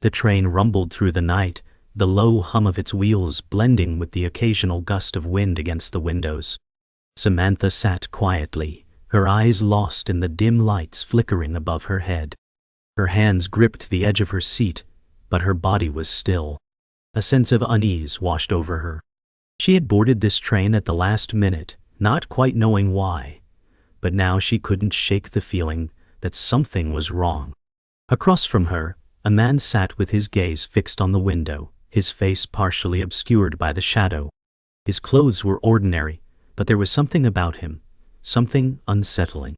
The train rumbled through the night, the low hum of its wheels blending with the occasional gust of wind against the windows. Samantha sat quietly, her eyes lost in the dim lights flickering above her head. Her hands gripped the edge of her seat, but her body was still. A sense of unease washed over her. She had boarded this train at the last minute, not quite knowing why, but now she couldn't shake the feeling that something was wrong. Across from her, a man sat with his gaze fixed on the window, his face partially obscured by the shadow. His clothes were ordinary, but there was something about him, something unsettling.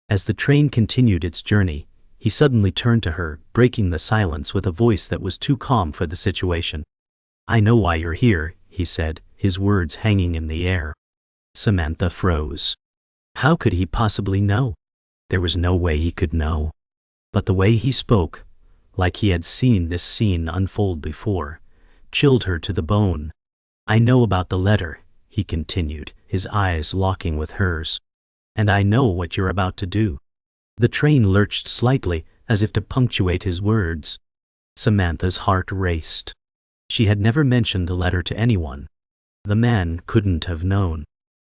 As the train continued its journey, he suddenly turned to her, breaking the silence with a voice that was too calm for the situation. "I know why you're here," he said, his words hanging in the air. Samantha froze. How could he possibly know? There was no way he could know. But the way he spoke, like he had seen this scene unfold before, chilled her to the bone. "I know about the letter," he continued, his eyes locking with hers. "And I know what you're about to do." The train lurched slightly, as if to punctuate his words. Samantha's heart raced. She had never mentioned the letter to anyone. The man couldn't have known.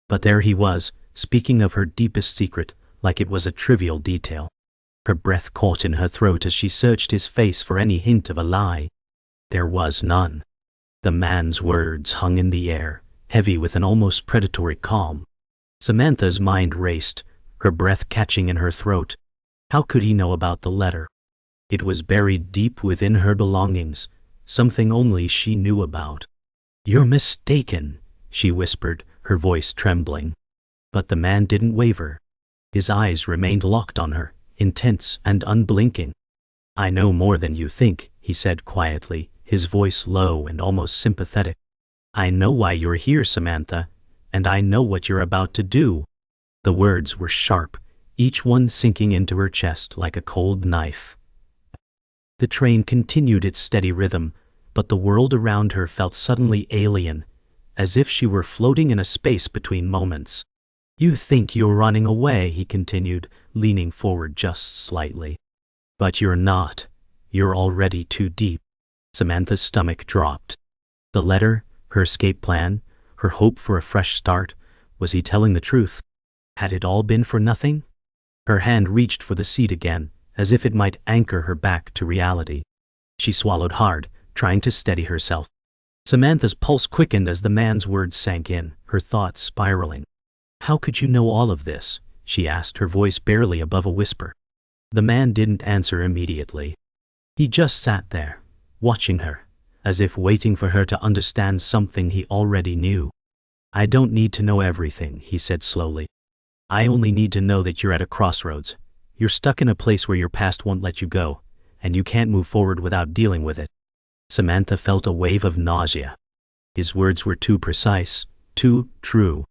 But there he was, speaking of her deepest secret, like it was a trivial detail. Her breath caught in her throat as she searched his face for any hint of a lie. There was none. The man's words hung in the air, heavy with an almost predatory calm. Samantha's mind raced, her breath catching in her throat. How could he know about the letter? It was buried deep within her belongings, something only she knew about. "You're mistaken," she whispered, her voice trembling. But the man didn't waver. His eyes remained locked on her, intense and unblinking. "I know more than you think," he said quietly, his voice low and almost sympathetic. "I know why you're here, Samantha, and I know what you're about to do." The words were sharp, each one sinking into her chest like a cold knife. The train continued its steady rhythm, but the world around her felt suddenly alien, as if she were floating in a space between moments. "You think you're running away," he continued, leaning forward just slightly. "But you're not. You're already too deep." Samantha's stomach dropped. The letter, her escape plan, her hope for a fresh start, was he telling the truth? Had it all been for nothing? Her hand reached for the seat again, as if it might anchor her back to reality. She swallowed hard, trying to steady herself. Samantha's pulse quickened as the man's words sank in, her thoughts spiraling. "How could you know all of this?" she asked, her voice barely above a whisper. The man didn't answer immediately. He just sat there, watching her, as if waiting for her to understand something he already knew. "I don't need to know everything," he said slowly. "I only need to know that you're at a crossroads. You're stuck in a place where your past won't let you go, and you can't move forward without dealing with it." Samantha felt a wave of nausea. His words were too precise, too true.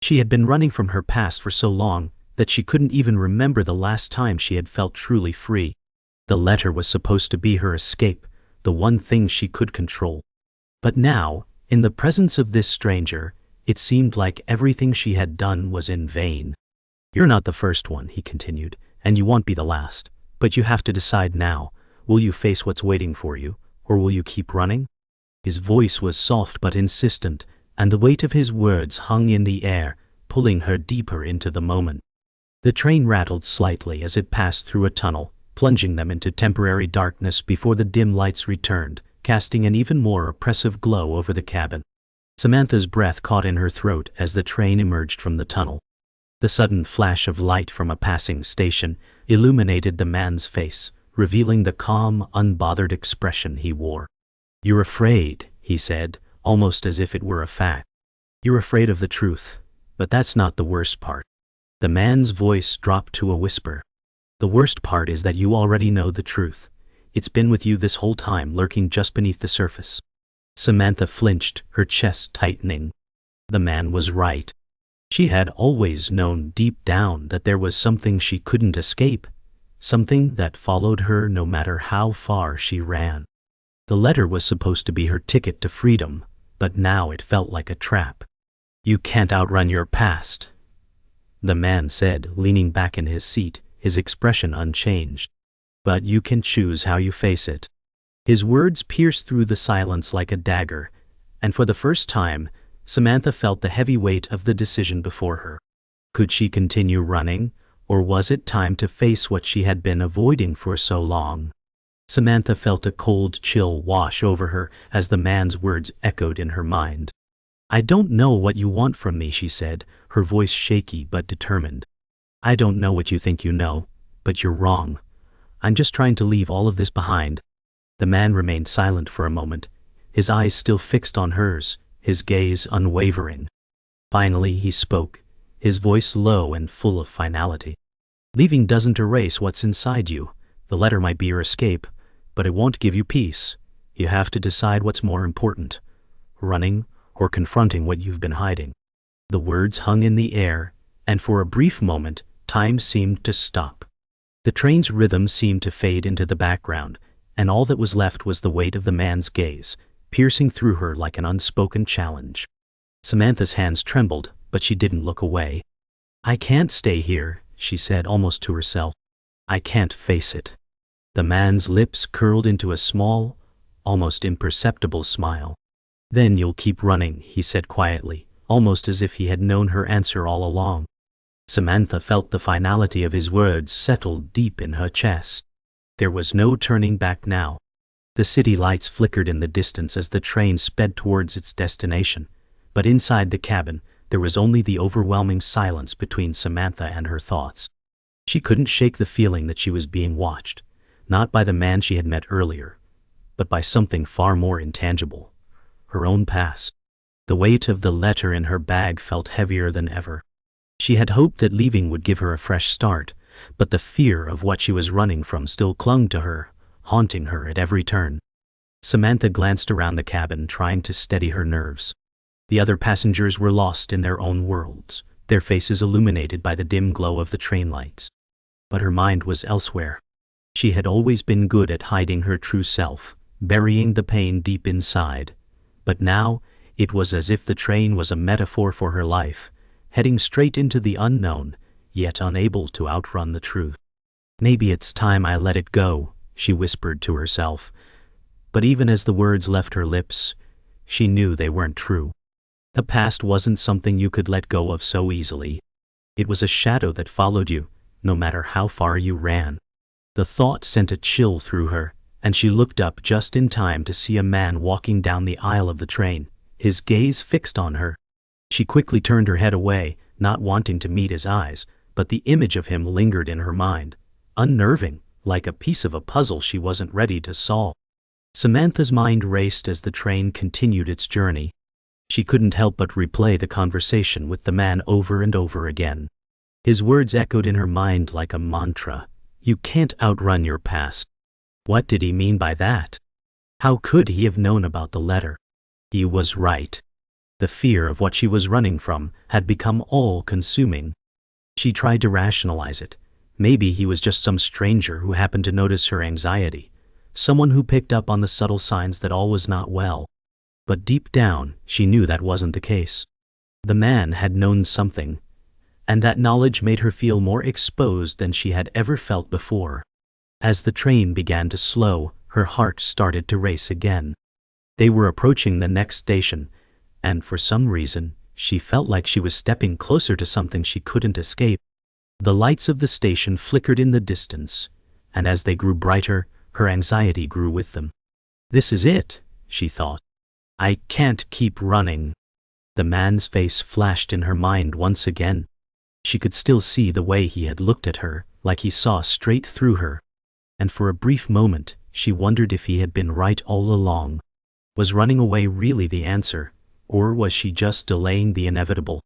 She had been running from her past for so long that she couldn't even remember the last time she had felt truly free. The letter was supposed to be her escape, the one thing she could control. But now, in the presence of this stranger, it seemed like everything she had done was in vain. "You're not the first one," he continued, "and you won't be the last. But you have to decide now. Will you face what's waiting for you, or will you keep running?" His voice was soft but insistent, and the weight of his words hung in the air, pulling her deeper into the moment. The train rattled slightly as it passed through a tunnel, plunging them into temporary darkness before the dim lights returned, casting an even more oppressive glow over the cabin. Samantha's breath caught in her throat as the train emerged from the tunnel. The sudden flash of light from a passing station illuminated the man's face, revealing the calm, unbothered expression he wore. "You're afraid," he said, almost as if it were a fact. "You're afraid of the truth, but that's not the worst part." The man's voice dropped to a whisper. "The worst part is that you already know the truth. It's been with you this whole time, lurking just beneath the surface." Samantha flinched, her chest tightening. The man was right. She had always known deep down that there was something she couldn't escape, something that followed her no matter how far she ran. The letter was supposed to be her ticket to freedom, but now it felt like a trap. "You can't outrun your past," the man said, leaning back in his seat, his expression unchanged. "But you can choose how you face it." His words pierced through the silence like a dagger, and for the first time, Samantha felt the heavy weight of the decision before her. Could she continue running, or was it time to face what she had been avoiding for so long? Samantha felt a cold chill wash over her as the man's words echoed in her mind. "I don't know what you want from me," she said, her voice shaky but determined. "I don't know what you think you know, but you're wrong. I'm just trying to leave all of this behind." The man remained silent for a moment, his eyes still fixed on hers, his gaze unwavering. Finally he spoke, his voice low and full of finality. "Leaving doesn't erase what's inside you. The letter might be your escape, but it won't give you peace. You have to decide what's more important, running or confronting what you've been hiding." The words hung in the air, and for a brief moment, time seemed to stop. The train's rhythm seemed to fade into the background, and all that was left was the weight of the man's gaze, piercing through her like an unspoken challenge. Samantha's hands trembled, but she didn't look away. "I can't stay here," she said almost to herself. "I can't face it." The man's lips curled into a small, almost imperceptible smile. "Then you'll keep running," he said quietly, almost as if he had known her answer all along. Samantha felt the finality of his words settle deep in her chest. There was no turning back now. The city lights flickered in the distance as the train sped towards its destination, but inside the cabin, there was only the overwhelming silence between Samantha and her thoughts. She couldn't shake the feeling that she was being watched, not by the man she had met earlier, but by something far more intangible, her own past. The weight of the letter in her bag felt heavier than ever. She had hoped that leaving would give her a fresh start, but the fear of what she was running from still clung to her, haunting her at every turn. Samantha glanced around the cabin, trying to steady her nerves. The other passengers were lost in their own worlds, their faces illuminated by the dim glow of the train lights. But her mind was elsewhere. She had always been good at hiding her true self, burying the pain deep inside. But now, it was as if the train was a metaphor for her life, heading straight into the unknown, yet unable to outrun the truth. "Maybe it's time I let it go," she whispered to herself. But even as the words left her lips, she knew they weren't true. The past wasn't something you could let go of so easily. It was a shadow that followed you, no matter how far you ran. The thought sent a chill through her, and she looked up just in time to see a man walking down the aisle of the train, his gaze fixed on her. She quickly turned her head away, not wanting to meet his eyes, but the image of him lingered in her mind, unnerving, like a piece of a puzzle she wasn't ready to solve. Samantha's mind raced as the train continued its journey. She couldn't help but replay the conversation with the man over and over again. His words echoed in her mind like a mantra. "You can't outrun your past." What did he mean by that? How could he have known about the letter? He was right. The fear of what she was running from had become all-consuming. She tried to rationalize it. Maybe he was just some stranger who happened to notice her anxiety, someone who picked up on the subtle signs that all was not well. But deep down, she knew that wasn't the case. The man had known something, and that knowledge made her feel more exposed than she had ever felt before. As the train began to slow, her heart started to race again. They were approaching the next station, and for some reason, she felt like she was stepping closer to something she couldn't escape. The lights of the station flickered in the distance, and as they grew brighter, her anxiety grew with them. "This is it," she thought. "I can't keep running." The man's face flashed in her mind once again. She could still see the way he had looked at her, like he saw straight through her. And for a brief moment, she wondered if he had been right all along. Was running away really the answer, or was she just delaying the inevitable?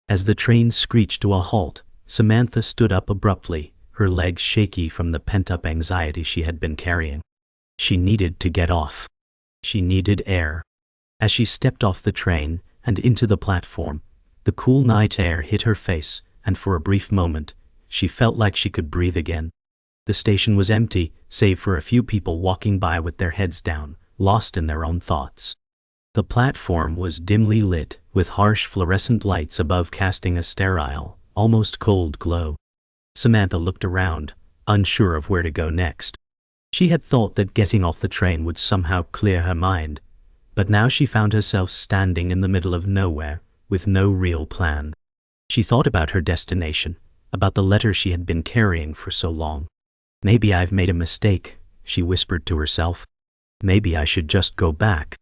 As the train screeched to a halt, Samantha stood up abruptly, her legs shaky from the pent-up anxiety she had been carrying. She needed to get off. She needed air. As she stepped off the train and into the platform, the cool night air hit her face, and for a brief moment, she felt like she could breathe again. The station was empty, save for a few people walking by with their heads down, lost in their own thoughts. The platform was dimly lit, with harsh fluorescent lights above casting a sterile, almost cold glow. Samantha looked around, unsure of where to go next. She had thought that getting off the train would somehow clear her mind, but now she found herself standing in the middle of nowhere, with no real plan. She thought about her destination, about the letter she had been carrying for so long. Maybe I've made a mistake, she whispered to herself. Maybe I should just go back.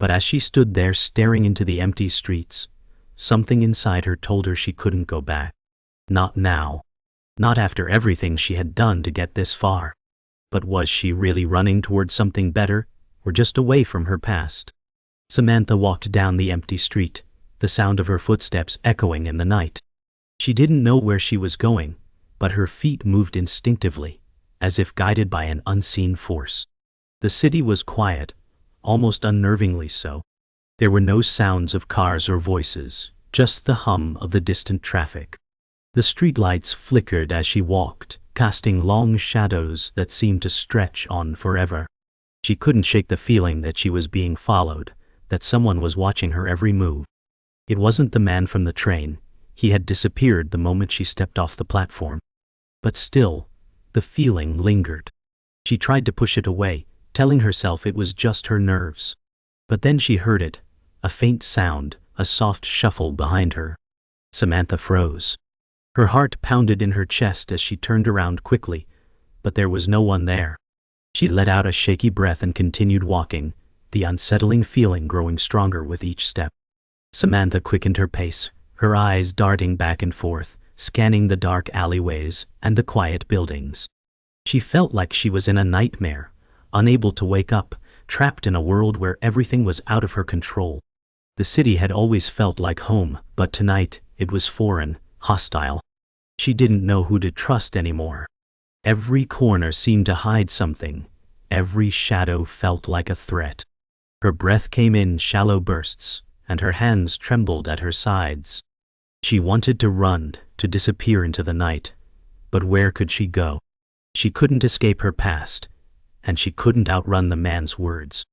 But as she stood there staring into the empty streets, something inside her told her she couldn't go back. Not now. Not after everything she had done to get this far. But was she really running towards something better, or just away from her past? Samantha walked down the empty street, the sound of her footsteps echoing in the night. She didn't know where she was going, but her feet moved instinctively, as if guided by an unseen force. The city was quiet, almost unnervingly so. There were no sounds of cars or voices, just the hum of the distant traffic. The streetlights flickered as she walked, casting long shadows that seemed to stretch on forever. She couldn't shake the feeling that she was being followed, that someone was watching her every move. It wasn't the man from the train. He had disappeared the moment she stepped off the platform. But still, the feeling lingered. She tried to push it away, telling herself it was just her nerves. But then she heard it, a faint sound, a soft shuffle behind her. Samantha froze. Her heart pounded in her chest as she turned around quickly, but there was no one there. She let out a shaky breath and continued walking, the unsettling feeling growing stronger with each step. Samantha quickened her pace, her eyes darting back and forth, scanning the dark alleyways and the quiet buildings. She felt like she was in a nightmare, unable to wake up, trapped in a world where everything was out of her control. The city had always felt like home, but tonight, it was foreign, hostile. She didn't know who to trust anymore. Every corner seemed to hide something. Every shadow felt like a threat. Her breath came in shallow bursts, and her hands trembled at her sides. She wanted to run, to disappear into the night. But where could she go? She couldn't escape her past, and she couldn't outrun the man's words.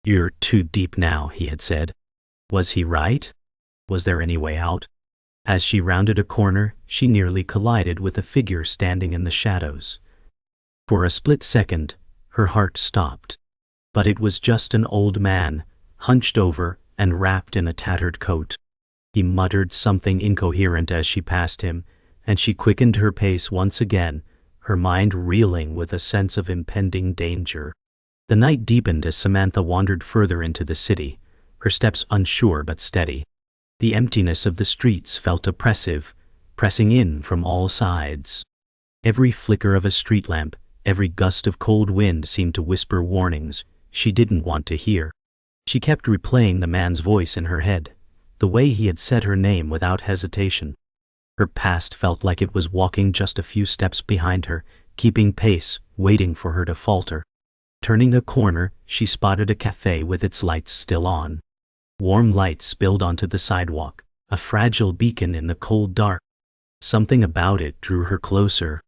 "You're too deep now," he had said. Was he right? Was there any way out? As she rounded a corner, she nearly collided with a figure standing in the shadows. For a split second, her heart stopped. But it was just an old man, hunched over and wrapped in a tattered coat. He muttered something incoherent as she passed him, and she quickened her pace once again, her mind reeling with a sense of impending danger. The night deepened as Samantha wandered further into the city, her steps unsure but steady. The emptiness of the streets felt oppressive, pressing in from all sides. Every flicker of a street lamp, every gust of cold wind seemed to whisper warnings she didn't want to hear. She kept replaying the man's voice in her head, the way he had said her name without hesitation. Her past felt like it was walking just a few steps behind her, keeping pace, waiting for her to falter. Turning a corner, she spotted a café with its lights still on. Warm light spilled onto the sidewalk, a fragile beacon in the cold dark. Something about it drew her closer.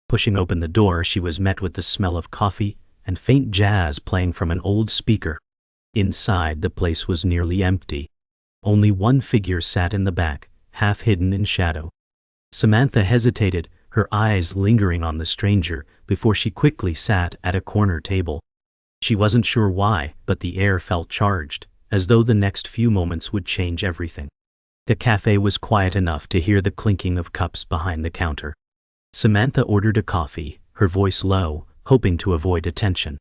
Pushing open the door, she was met with the smell of coffee and faint jazz playing from an old speaker. Inside, the place was nearly empty. Only one figure sat in the back, half hidden in shadow. Samantha hesitated, her eyes lingering on the stranger, before she quickly sat at a corner table. She wasn't sure why, but the air felt charged, as though the next few moments would change everything. The cafe was quiet enough to hear the clinking of cups behind the counter. Samantha ordered a coffee, her voice low, hoping to avoid attention.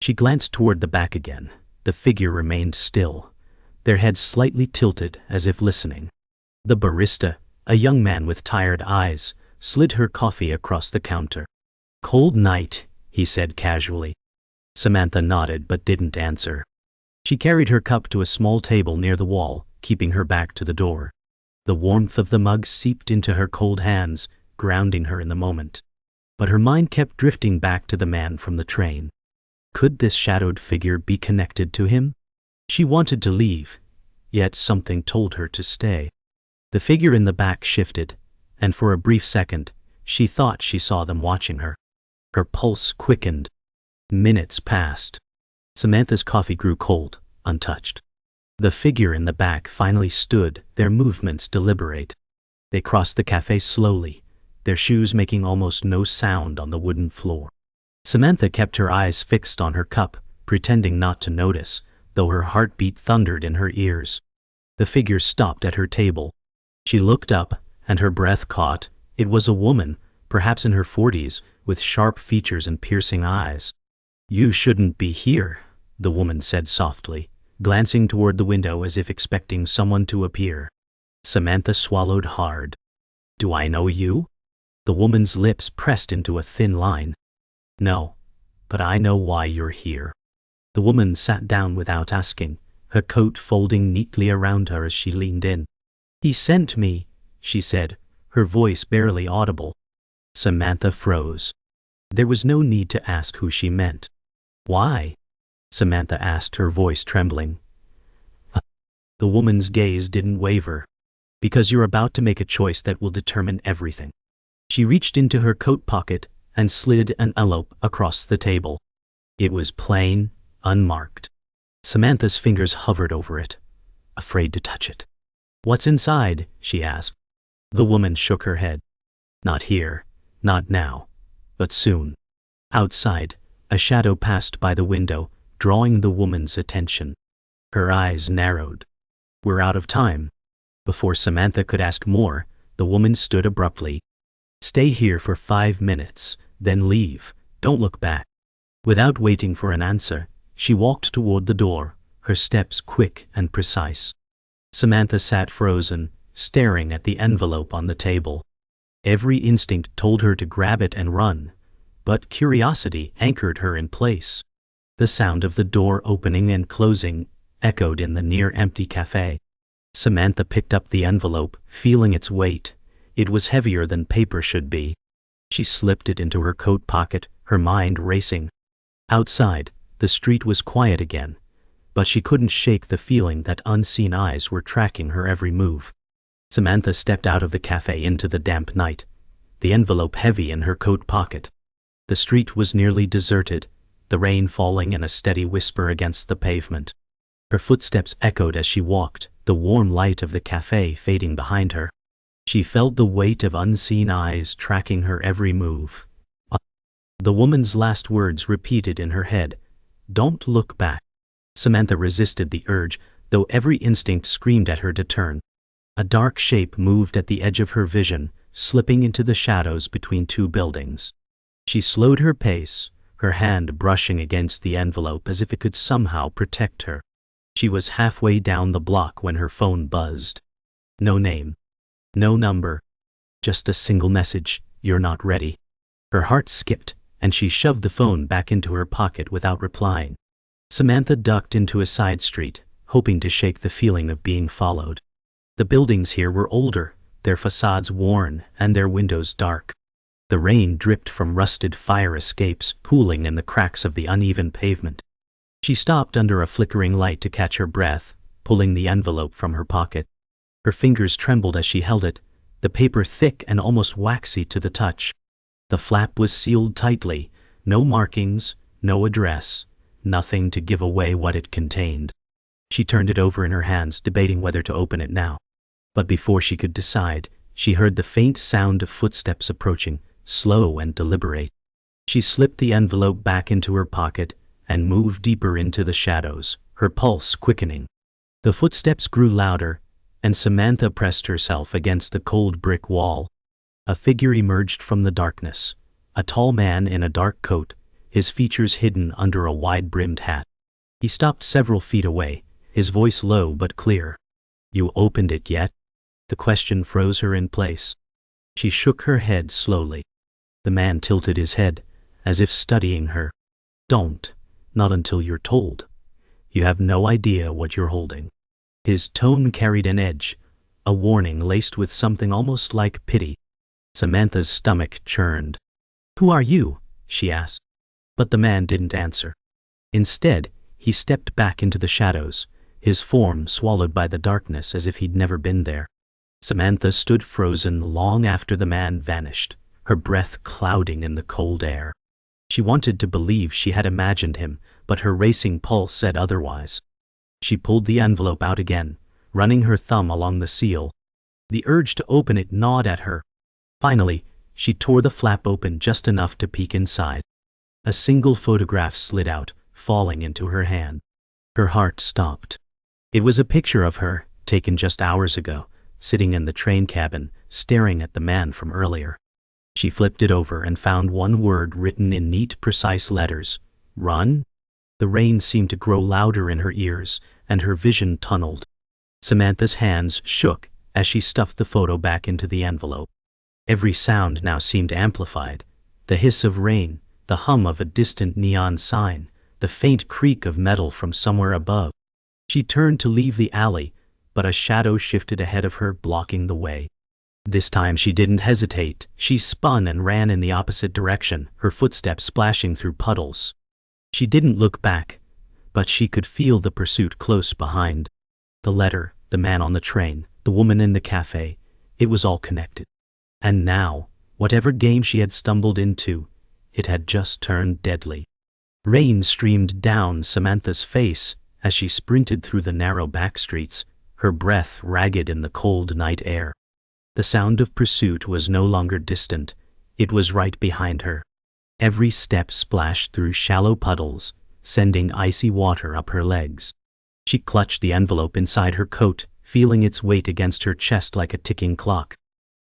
She glanced toward the back again. The figure remained still, their heads slightly tilted as if listening. The barista, a young man with tired eyes, slid her coffee across the counter. "Cold night," he said casually. Samantha nodded but didn't answer. She carried her cup to a small table near the wall, keeping her back to the door. The warmth of the mug seeped into her cold hands, grounding her in the moment. But her mind kept drifting back to the man from the train. Could this shadowed figure be connected to him? She wanted to leave, yet something told her to stay. The figure in the back shifted, and for a brief second, she thought she saw them watching her. Her pulse quickened. Minutes passed. Samantha's coffee grew cold, untouched. The figure in the back finally stood, their movements deliberate. They crossed the cafe slowly, their shoes making almost no sound on the wooden floor. Samantha kept her eyes fixed on her cup, pretending not to notice, though her heartbeat thundered in her ears. The figure stopped at her table. She looked up, and her breath caught. It was a woman, perhaps in her 40s, with sharp features and piercing eyes. "You shouldn't be here," the woman said softly, glancing toward the window as if expecting someone to appear. Samantha swallowed hard. "Do I know you?" The woman's lips pressed into a thin line. "No, but I know why you're here." The woman sat down without asking, her coat folding neatly around her as she leaned in. "He sent me," she said, her voice barely audible. Samantha froze. There was no need to ask who she meant. "Why?" Samantha asked, her voice trembling. The woman's gaze didn't waver. "Because you're about to make a choice that will determine everything." She reached into her coat pocket and slid an envelope across the table. It was plain, unmarked. Samantha's fingers hovered over it, afraid to touch it. "What's inside?" she asked. The woman shook her head. "Not here, not now, but soon." Outside, a shadow passed by the window, drawing the woman's attention. Her eyes narrowed. "We're out of time." Before Samantha could ask more, the woman stood abruptly. "Stay here for 5 minutes, then leave. Don't look back." Without waiting for an answer, she walked toward the door, her steps quick and precise. Samantha sat frozen, staring at the envelope on the table. Every instinct told her to grab it and run, but curiosity anchored her in place. The sound of the door opening and closing echoed in the near-empty cafe. Samantha picked up the envelope, feeling its weight. It was heavier than paper should be. She slipped it into her coat pocket, her mind racing. Outside, the street was quiet again, but she couldn't shake the feeling that unseen eyes were tracking her every move. Samantha stepped out of the cafe into the damp night, the envelope heavy in her coat pocket. The street was nearly deserted, the rain falling in a steady whisper against the pavement. Her footsteps echoed as she walked, the warm light of the cafe fading behind her. She felt the weight of unseen eyes tracking her every move. The woman's last words repeated in her head, "Don't look back." Samantha resisted the urge, though every instinct screamed at her to turn. A dark shape moved at the edge of her vision, slipping into the shadows between two buildings. She slowed her pace, her hand brushing against the envelope as if it could somehow protect her. She was halfway down the block when her phone buzzed. No name. No number. Just a single message, "You're not ready." Her heart skipped, and she shoved the phone back into her pocket without replying. Samantha ducked into a side street, hoping to shake the feeling of being followed. The buildings here were older, their facades worn and their windows dark. The rain dripped from rusted fire escapes, pooling in the cracks of the uneven pavement. She stopped under a flickering light to catch her breath, pulling the envelope from her pocket. Her fingers trembled as she held it, the paper thick and almost waxy to the touch. The flap was sealed tightly, no markings, no address, nothing to give away what it contained. She turned it over in her hands, debating whether to open it now. But before she could decide, she heard the faint sound of footsteps approaching, slow and deliberate. She slipped the envelope back into her pocket and moved deeper into the shadows, her pulse quickening. The footsteps grew louder, and Samantha pressed herself against the cold brick wall. A figure emerged from the darkness, a tall man in a dark coat, his features hidden under a wide-brimmed hat. He stopped several feet away, his voice low but clear. "You opened it yet?" The question froze her in place. She shook her head slowly. The man tilted his head, as if studying her. "Don't. Not until you're told. You have no idea what you're holding." His tone carried an edge, a warning laced with something almost like pity. Samantha's stomach churned. "Who are you?" she asked. But the man didn't answer. Instead, he stepped back into the shadows, his form swallowed by the darkness as if he'd never been there. Samantha stood frozen long after the man vanished, her breath clouding in the cold air. She wanted to believe she had imagined him, but her racing pulse said otherwise. She pulled the envelope out again, running her thumb along the seal. The urge to open it gnawed at her. Finally, she tore the flap open just enough to peek inside. A single photograph slid out, falling into her hand. Her heart stopped. It was a picture of her, taken just hours ago, sitting in the train cabin, staring at the man from earlier. She flipped it over and found one word written in neat, precise letters. Run? The rain seemed to grow louder in her ears, and her vision tunneled. Samantha's hands shook as she stuffed the photo back into the envelope. Every sound now seemed amplified. The hiss of rain, the hum of a distant neon sign, the faint creak of metal from somewhere above. She turned to leave the alley, but a shadow shifted ahead of her, blocking the way. This time she didn't hesitate. She spun and ran in the opposite direction, her footsteps splashing through puddles. She didn't look back, but she could feel the pursuit close behind. The letter, the man on the train, the woman in the cafe, it was all connected. And now, whatever game she had stumbled into, it had just turned deadly. Rain streamed down Samantha's face as she sprinted through the narrow back streets, her breath ragged in the cold night air. The sound of pursuit was no longer distant, it was right behind her. Every step splashed through shallow puddles, sending icy water up her legs. She clutched the envelope inside her coat, feeling its weight against her chest like a ticking clock.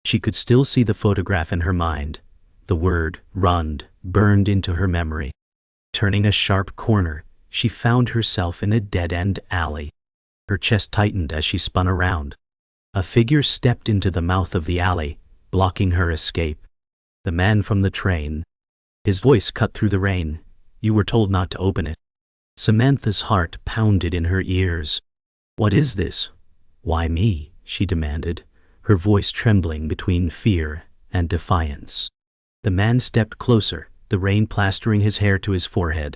She could still see the photograph in her mind. The word, run, burned into her memory. Turning a sharp corner, she found herself in a dead-end alley. Her chest tightened as she spun around. A figure stepped into the mouth of the alley, blocking her escape. The man from the train. His voice cut through the rain. You were told not to open it. Samantha's heart pounded in her ears. What is this? Why me? She demanded, her voice trembling between fear and defiance. The man stepped closer, the rain plastering his hair to his forehead.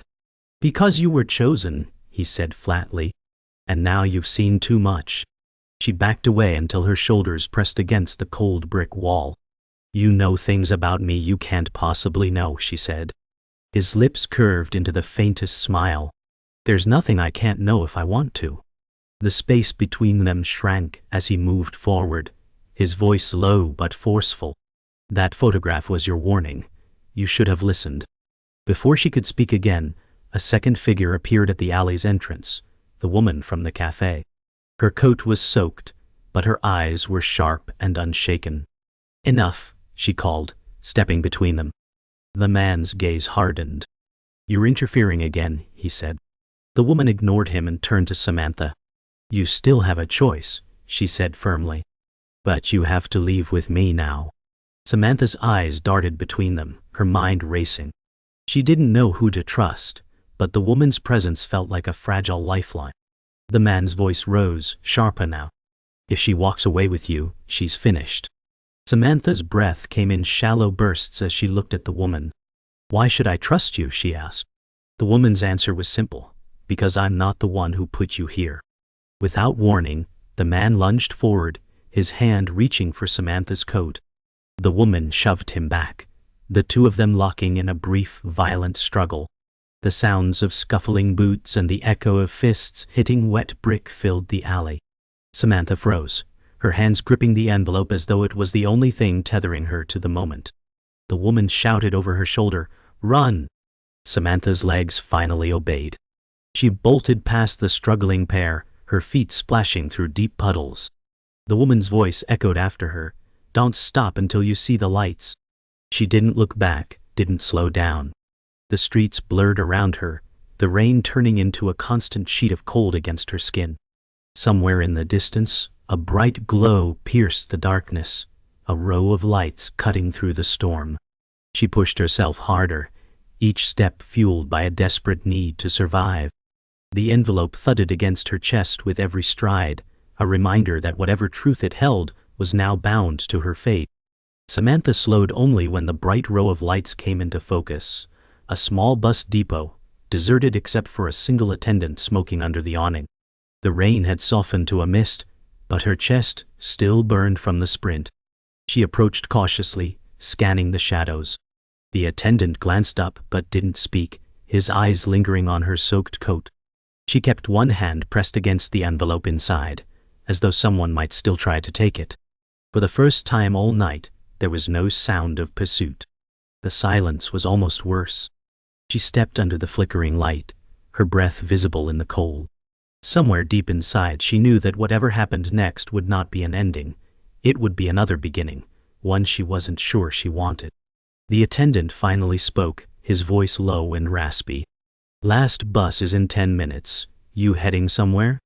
Because you were chosen, he said flatly. And now you've seen too much. She backed away until her shoulders pressed against the cold brick wall. You know things about me you can't possibly know, she said. His lips curved into the faintest smile. There's nothing I can't know if I want to. The space between them shrank as he moved forward, his voice low but forceful. That photograph was your warning. You should have listened. Before she could speak again, a second figure appeared at the alley's entrance, the woman from the cafe. Her coat was soaked, but her eyes were sharp and unshaken. Enough, she called, stepping between them. The man's gaze hardened. You're interfering again, he said. The woman ignored him and turned to Samantha. You still have a choice, she said firmly. But you have to leave with me now. Samantha's eyes darted between them, her mind racing. She didn't know who to trust, but the woman's presence felt like a fragile lifeline. The man's voice rose, sharper now. If she walks away with you, she's finished. Samantha's breath came in shallow bursts as she looked at the woman. Why should I trust you? She asked. The woman's answer was simple. Because I'm not the one who put you here. Without warning, the man lunged forward, his hand reaching for Samantha's coat. The woman shoved him back, the two of them locking in a brief, violent struggle. The sounds of scuffling boots and the echo of fists hitting wet brick filled the alley. Samantha froze, her hands gripping the envelope as though it was the only thing tethering her to the moment. The woman shouted over her shoulder, "Run!" Samantha's legs finally obeyed. She bolted past the struggling pair, her feet splashing through deep puddles. The woman's voice echoed after her, "Don't stop until you see the lights." She didn't look back, didn't slow down. The streets blurred around her, the rain turning into a constant sheet of cold against her skin. Somewhere in the distance, a bright glow pierced the darkness, a row of lights cutting through the storm. She pushed herself harder, each step fueled by a desperate need to survive. The envelope thudded against her chest with every stride, a reminder that whatever truth it held was now bound to her fate. Samantha slowed only when the bright row of lights came into focus. A small bus depot, deserted except for a single attendant smoking under the awning. The rain had softened to a mist, but her chest still burned from the sprint. She approached cautiously, scanning the shadows. The attendant glanced up but didn't speak, his eyes lingering on her soaked coat. She kept one hand pressed against the envelope inside, as though someone might still try to take it. For the first time all night, there was no sound of pursuit. The silence was almost worse. She stepped under the flickering light, her breath visible in the cold. Somewhere deep inside she knew that whatever happened next would not be an ending. It would be another beginning, one she wasn't sure she wanted. The attendant finally spoke, his voice low and raspy. "Last bus is in 10 minutes. You heading somewhere?"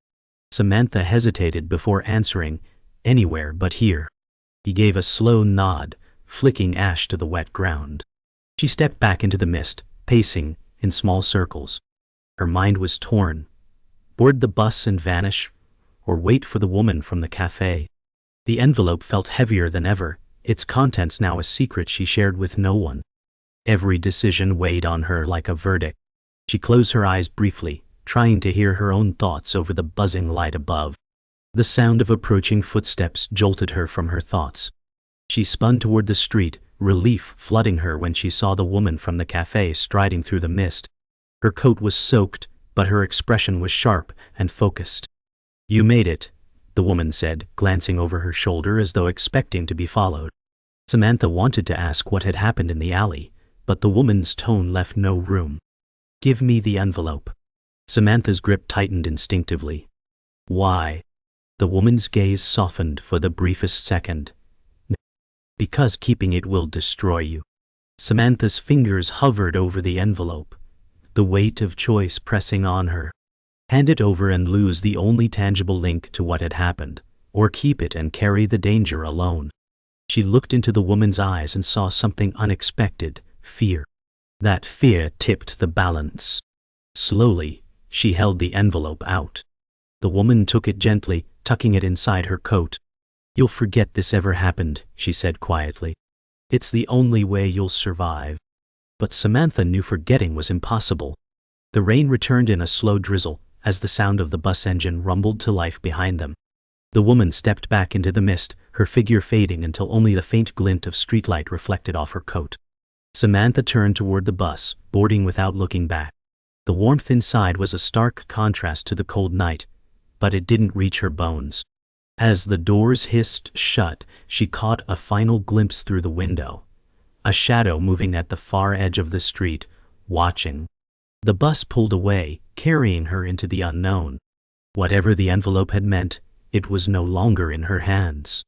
Samantha hesitated before answering, "Anywhere but here." He gave a slow nod, flicking ash to the wet ground. She stepped back into the mist, pacing in small circles. Her mind was torn. Board the bus and vanish, or wait for the woman from the cafe? The envelope felt heavier than ever, its contents now a secret she shared with no one. Every decision weighed on her like a verdict. She closed her eyes briefly, trying to hear her own thoughts over the buzzing light above. The sound of approaching footsteps jolted her from her thoughts. She spun toward the street, relief flooding her when she saw the woman from the cafe striding through the mist. Her coat was soaked, but her expression was sharp and focused. "You made it," the woman said, glancing over her shoulder as though expecting to be followed. Samantha wanted to ask what had happened in the alley, but the woman's tone left no room. "Give me the envelope." Samantha's grip tightened instinctively. "Why?" The woman's gaze softened for the briefest second. "Because keeping it will destroy you." Samantha's fingers hovered over the envelope, the weight of choice pressing on her. Hand it over and lose the only tangible link to what had happened, or keep it and carry the danger alone. She looked into the woman's eyes and saw something unexpected, fear. That fear tipped the balance. Slowly, she held the envelope out. The woman took it gently, tucking it inside her coat. "You'll forget this ever happened," she said quietly. "It's the only way you'll survive." But Samantha knew forgetting was impossible. The rain returned in a slow drizzle, as the sound of the bus engine rumbled to life behind them. The woman stepped back into the mist, her figure fading until only the faint glint of streetlight reflected off her coat. Samantha turned toward the bus, boarding without looking back. The warmth inside was a stark contrast to the cold night, but it didn't reach her bones. As the doors hissed shut, she caught a final glimpse through the window. A shadow moving at the far edge of the street, watching. The bus pulled away, carrying her into the unknown. Whatever the envelope had meant, it was no longer in her hands.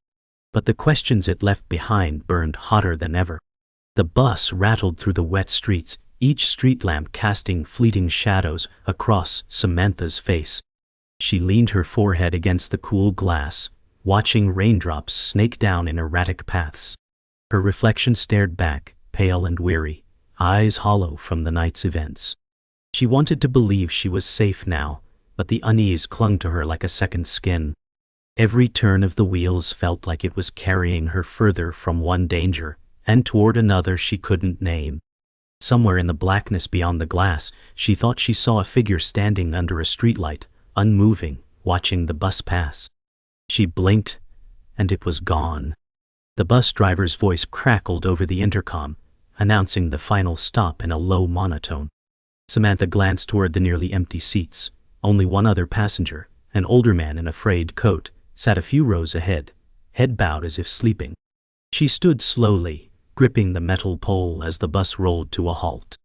But the questions it left behind burned hotter than ever. The bus rattled through the wet streets, each street lamp casting fleeting shadows across Samantha's face. She leaned her forehead against the cool glass, watching raindrops snake down in erratic paths. Her reflection stared back, pale and weary, eyes hollow from the night's events. She wanted to believe she was safe now, but the unease clung to her like a second skin. Every turn of the wheels felt like it was carrying her further from one danger, and toward another she couldn't name. Somewhere in the blackness beyond the glass, she thought she saw a figure standing under a streetlight, unmoving, watching the bus pass. She blinked, and it was gone. The bus driver's voice crackled over the intercom, announcing the final stop in a low monotone. Samantha glanced toward the nearly empty seats. Only one other passenger, an older man in a frayed coat, sat a few rows ahead, head bowed as if sleeping. She stood slowly, gripping the metal pole as the bus rolled to a halt.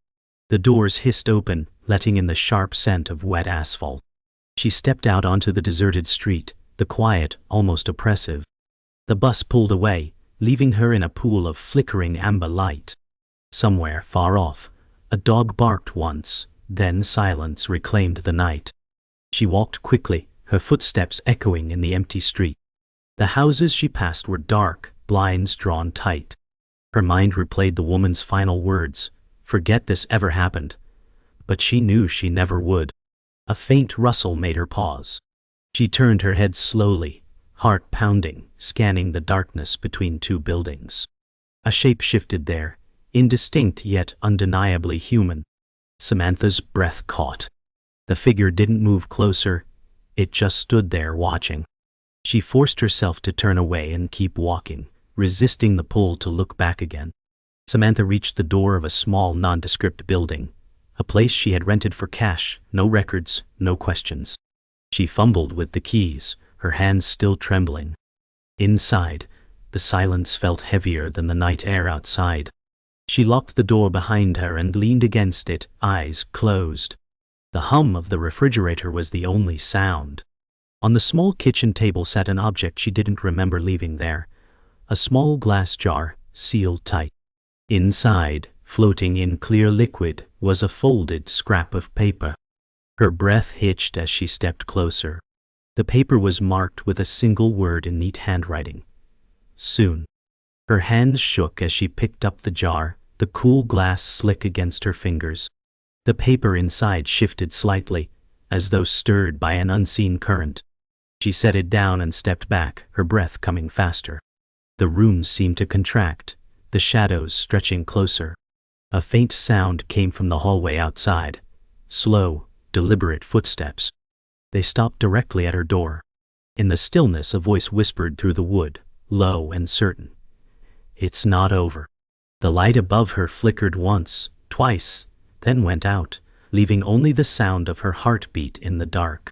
The doors hissed open, letting in the sharp scent of wet asphalt. She stepped out onto the deserted street, the quiet almost oppressive. The bus pulled away, leaving her in a pool of flickering amber light. Somewhere far off, a dog barked once, then silence reclaimed the night. She walked quickly, her footsteps echoing in the empty street. The houses she passed were dark, blinds drawn tight. Her mind replayed the woman's final words, "Forget this ever happened." But she knew she never would. A faint rustle made her pause. She turned her head slowly, heart pounding, scanning the darkness between two buildings. A shape shifted there, indistinct yet undeniably human. Samantha's breath caught. The figure didn't move closer, it just stood there watching. She forced herself to turn away and keep walking, resisting the pull to look back again. Samantha reached the door of a small nondescript building, a place she had rented for cash, no records, no questions. She fumbled with the keys, her hands still trembling. Inside, the silence felt heavier than the night air outside. She locked the door behind her and leaned against it, eyes closed. The hum of the refrigerator was the only sound. On the small kitchen table sat an object she didn't remember leaving there. A small glass jar, sealed tight. Inside, floating in clear liquid, was a folded scrap of paper. Her breath hitched as she stepped closer. The paper was marked with a single word in neat handwriting. Soon. Her hands shook as she picked up the jar, the cool glass slick against her fingers. The paper inside shifted slightly, as though stirred by an unseen current. She set it down and stepped back, her breath coming faster. The room seemed to contract, the shadows stretching closer. A faint sound came from the hallway outside. Slow, deliberate footsteps. They stopped directly at her door. In the stillness, a voice whispered through the wood, low and certain. "It's not over." The light above her flickered once, twice, then went out, leaving only the sound of her heartbeat in the dark.